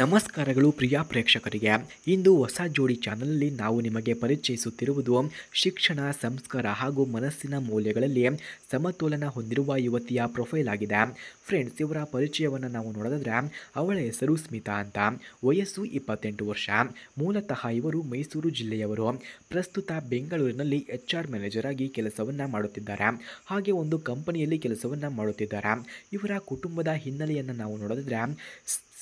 ನಮಸ್ಕಾರಗಳು ಪ್ರಿಯ ಪ್ರೇಕ್ಷಕರಿಗೆ. ಇಂದು ಹೊಸ ಜೋಡಿ ಚಾನಲ್ನಲ್ಲಿ ನಾವು ನಿಮಗೆ ಪರಿಚಯಿಸುತ್ತಿರುವುದು ಶಿಕ್ಷಣ, ಸಂಸ್ಕಾರ ಹಾಗೂ ಮನಸ್ಸಿನ ಮೌಲ್ಯಗಳಲ್ಲಿ ಸಮತೋಲನ ಹೊಂದಿರುವ ಯುವತಿಯ ಪ್ರೊಫೈಲ್ ಆಗಿದೆ. ಫ್ರೆಂಡ್ಸ್, ಇವರ ಪರಿಚಯವನ್ನು ನಾವು ನೋಡೋದಾದ್ರೆ ಅವಳ ಹೆಸರು ಸ್ಮಿತಾ ಅಂತ. ವಯಸ್ಸು 28 ವರ್ಷ. ಮೂಲತಃ ಇವರು ಮೈಸೂರು ಜಿಲ್ಲೆಯವರು. ಪ್ರಸ್ತುತ ಬೆಂಗಳೂರಿನಲ್ಲಿ HR ಮ್ಯಾನೇಜರ್ ಆಗಿ ಕೆಲಸವನ್ನು ಮಾಡುತ್ತಿದ್ದಾರೆ. ಹಾಗೆ ಒಂದು ಕಂಪನಿಯಲ್ಲಿ ಕೆಲಸವನ್ನು ಮಾಡುತ್ತಿದ್ದಾರೆ. ಇವರ ಕುಟುಂಬದ ಹಿನ್ನೆಲೆಯನ್ನು ನಾವು ನೋಡೋದಾದ್ರೆ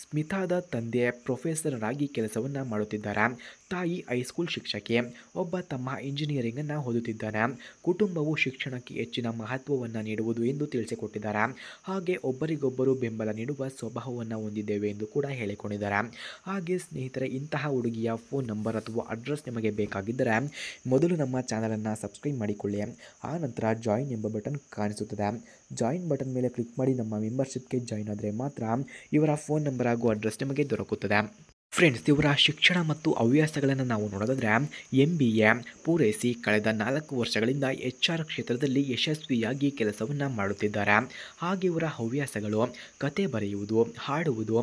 ಸ್ಮಿತಾದ ತಂದೆ ಪ್ರೊಫೆಸರ್ ಆಗಿ ಕೆಲಸವನ್ನು ಮಾಡುತ್ತಿದ್ದಾರೆ. ತಾಯಿ ಹೈಸ್ಕೂಲ್ ಶಿಕ್ಷಕಿ. ಒಬ್ಬ ತಮ್ಮ ಇಂಜಿನಿಯರಿಂಗನ್ನು ಓದುತ್ತಿದ್ದಾನೆ. ಕುಟುಂಬವು ಶಿಕ್ಷಣಕ್ಕೆ ಹೆಚ್ಚಿನ ಮಹತ್ವವನ್ನು ನೀಡುವುದು ಎಂದು ತಿಳಿಸಿಕೊಟ್ಟಿದ್ದಾರೆ. ಹಾಗೆ ಒಬ್ಬರಿಗೊಬ್ಬರು ಬೆಂಬಲ ನೀಡುವ ಸ್ವಭಾವವನ್ನು ಹೊಂದಿದ್ದೇವೆ ಎಂದು ಕೂಡ ಹೇಳಿಕೊಂಡಿದ್ದಾರೆ. ಹಾಗೆ ಸ್ನೇಹಿತರೆ, ಇಂತಹ ಹುಡುಗಿಯ ಫೋನ್ ನಂಬರ್ ಅಥವಾ ಅಡ್ರೆಸ್ ನಿಮಗೆ ಬೇಕಾಗಿದ್ದರೆ ಮೊದಲು ನಮ್ಮ ಚಾನಲನ್ನು ಸಬ್ಸ್ಕ್ರೈಬ್ ಮಾಡಿಕೊಳ್ಳಿ. ಆ ನಂತರ ಜಾಯಿನ್ ಎಂಬ ಬಟನ್ ಕಾಣಿಸುತ್ತದೆ. ಜಾಯಿನ್ ಬಟನ್ ಮೇಲೆ ಕ್ಲಿಕ್ ಮಾಡಿ ನಮ್ಮ ಮೆಂಬರ್ಶಿಪ್ಗೆ ಜಾಯಿನ್ ಆದರೆ ಮಾತ್ರ ಇವರ ಫೋನ್ ನಂಬರ್ ಹಾಗೂ ಅಡ್ರೆಸ್ ನಿಮಗೆ ದೊರಕುತ್ತದೆ. ಫ್ರೆಂಡ್ಸ್, ಇವರ ಶಿಕ್ಷಣ ಮತ್ತು ಹವ್ಯಾಸಗಳನ್ನು ನಾವು ನೋಡೋದಾದ್ರೆ MBA ಪೂರೈಸಿ ಕಳೆದ 4 ವರ್ಷಗಳಿಂದ HR ಕ್ಷೇತ್ರದಲ್ಲಿ ಯಶಸ್ವಿಯಾಗಿ ಕೆಲಸವನ್ನು ಮಾಡುತ್ತಿದ್ದಾರೆ. ಹಾಗೆ ಇವರ ಹವ್ಯಾಸಗಳು ಕತೆ ಬರೆಯುವುದು, ಹಾಡುವುದು,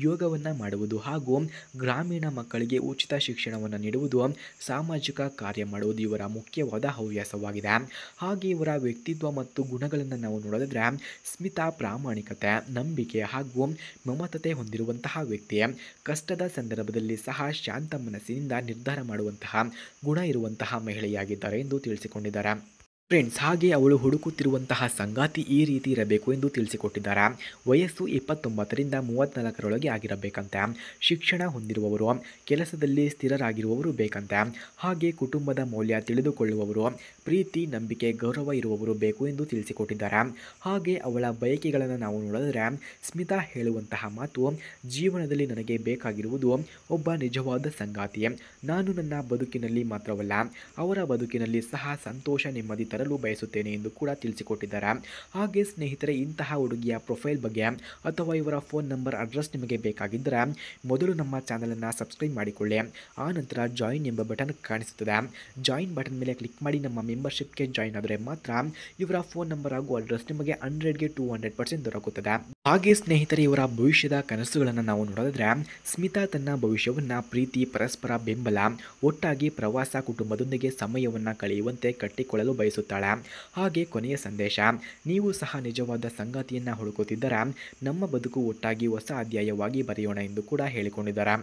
ಯೋಗವನ್ನು ಮಾಡುವುದು ಹಾಗೂ ಗ್ರಾಮೀಣ ಮಕ್ಕಳಿಗೆ ಉಚಿತ ಶಿಕ್ಷಣವನ್ನು ನೀಡುವುದು, ಸಾಮಾಜಿಕ ಕಾರ್ಯ ಮಾಡುವುದು ಇವರ ಮುಖ್ಯವಾದ ಹವ್ಯಾಸವಾಗಿದೆ. ಹಾಗೆ ಇವರ ವ್ಯಕ್ತಿತ್ವ ಮತ್ತು ಗುಣಗಳನ್ನು ನಾವು ನೋಡೋದಾದ್ರೆ ಸ್ಮಿತಾ ಪ್ರಾಮಾಣಿಕತೆ, ನಂಬಿಕೆ ಹಾಗೂ ಮಮತತೆ ಹೊಂದಿರುವಂತಹ ವ್ಯಕ್ತಿ. ಕಷ್ಟದ ಸಂದರ್ಭದಲ್ಲಿ ಸಹ ಶಾಂತ ಮನಸ್ಸಿನಿಂದ ನಿರ್ಧಾರ ಮಾಡುವಂತಹ ಗುಣ ಇರುವಂತಹ ಮಹಿಳೆಯಾಗಿದ್ದಾರೆ ಎಂದು ತಿಳಿಸಿಕೊಂಡಿದ್ದಾರೆ. ಫ್ರೆಂಡ್ಸ್, ಹಾಗೆ ಅವಳು ಹುಡುಕುತ್ತಿರುವಂತಹ ಸಂಗಾತಿ ಈ ರೀತಿ ಇರಬೇಕು ಎಂದು ತಿಳಿಸಿಕೊಟ್ಟಿದ್ದಾರೆ. ವಯಸ್ಸು 29ರಿಂದ 34ರೊಳಗೆ ಆಗಿರಬೇಕಂತೆ. ಶಿಕ್ಷಣ ಹೊಂದಿರುವವರು, ಕೆಲಸದಲ್ಲಿ ಸ್ಥಿರರಾಗಿರುವವರು ಬೇಕಂತೆ. ಹಾಗೆ ಕುಟುಂಬದ ಮೌಲ್ಯ ತಿಳಿದುಕೊಳ್ಳುವವರು, ಪ್ರೀತಿ, ನಂಬಿಕೆ, ಗೌರವ ಇರುವವರು ಬೇಕು ಎಂದು ತಿಳಿಸಿಕೊಟ್ಟಿದ್ದಾರೆ. ಹಾಗೆ ಅವಳ ಬಯಕೆಗಳನ್ನು ನಾವು ನೋಡಿದರೆ ಸ್ಮಿತಾ ಹೇಳುವಂತಹ ಮಾತು, ಜೀವನದಲ್ಲಿ ನನಗೆ ಬೇಕಾಗಿರುವುದು ಒಬ್ಬ ನಿಜವಾದ ಸಂಗಾತಿ. ನಾನು ನನ್ನ ಬದುಕಿನಲ್ಲಿ ಮಾತ್ರವಲ್ಲ, ಅವರ ಬದುಕಿನಲ್ಲಿ ಸಹ ಸಂತೋಷ, ನೆಮ್ಮದಿ ತರಲು ಬಯಸುತ್ತೇನೆ ಎಂದು ಕೂಡ ತಿಳಿಸಿಕೊಟ್ಟಿದ್ದಾರೆ. ಹಾಗೆ ಸ್ನೇಹಿತರೆ, ಇಂತಹ ಹುಡುಗಿಯ ಪ್ರೊಫೈಲ್ ಬಗ್ಗೆ ಅಥವಾ ಇವರ ಫೋನ್ ನಂಬರ್, ಅಡ್ರೆಸ್ ನಿಮಗೆ ಬೇಕಾಗಿದ್ದರೆ ಮೊದಲು ನಮ್ಮ ಚಾನಲನ್ನು ಸಬ್ಸ್ಕ್ರೈಬ್ ಮಾಡಿಕೊಳ್ಳಿ. ಆ ನಂತರ ಜಾಯಿನ್ ಎಂಬ ಬಟನ್ ಕಾಣಿಸುತ್ತದೆ. ಜಾಯಿನ್ ಬಟನ್ ಮೇಲೆ ಕ್ಲಿಕ್ ಮಾಡಿ ನಮ್ಮ ಮೆಂಬರ್ಶಿಪ್ಗೆ ಜಾಯಿನ್ ಆದರೆ ಮಾತ್ರ ಇವರ ಫೋನ್ ನಂಬರ್ ಹಾಗೂ ಅಡ್ರೆಸ್ ನಿಮಗೆ 100ಗೆ 200% ದೊರಕುತ್ತದೆ. ಹಾಗೆ ಸ್ನೇಹಿತರೆ, ಇವರ ಭವಿಷ್ಯದ ಕನಸುಗಳನ್ನು ನಾವು ನೋಡೋದಾದ್ರೆ ಸ್ಮಿತಾ ತನ್ನ ಭವಿಷ್ಯವನ್ನು ಪ್ರೀತಿ, ಪರಸ್ಪರ ಬೆಂಬಲ, ಒಟ್ಟಾಗಿ ಪ್ರವಾಸ, ಕುಟುಂಬದೊಂದಿಗೆ ಸಮಯವನ್ನು ಕಳೆಯುವಂತೆ ಕಟ್ಟಿಕೊಳ್ಳಲು ಬಯಸುತ್ತಾಳೆ. ಹಾಗೆ ಕೊನೆಯ ಸಂದೇಶ, ನೀವು ಸಹ ನಿಜವಾದ ಸಂಗಾತಿಯನ್ನು ಹುಡುಕುತ್ತಿದ್ದರೆ ನಮ್ಮ ಬದುಕು ಒಟ್ಟಾಗಿ ಹೊಸ ಅಧ್ಯಾಯವಾಗಿ ಬರೆಯೋಣ ಎಂದು ಕೂಡ ಹೇಳಿಕೊಂಡಿದ್ದಾರೆ.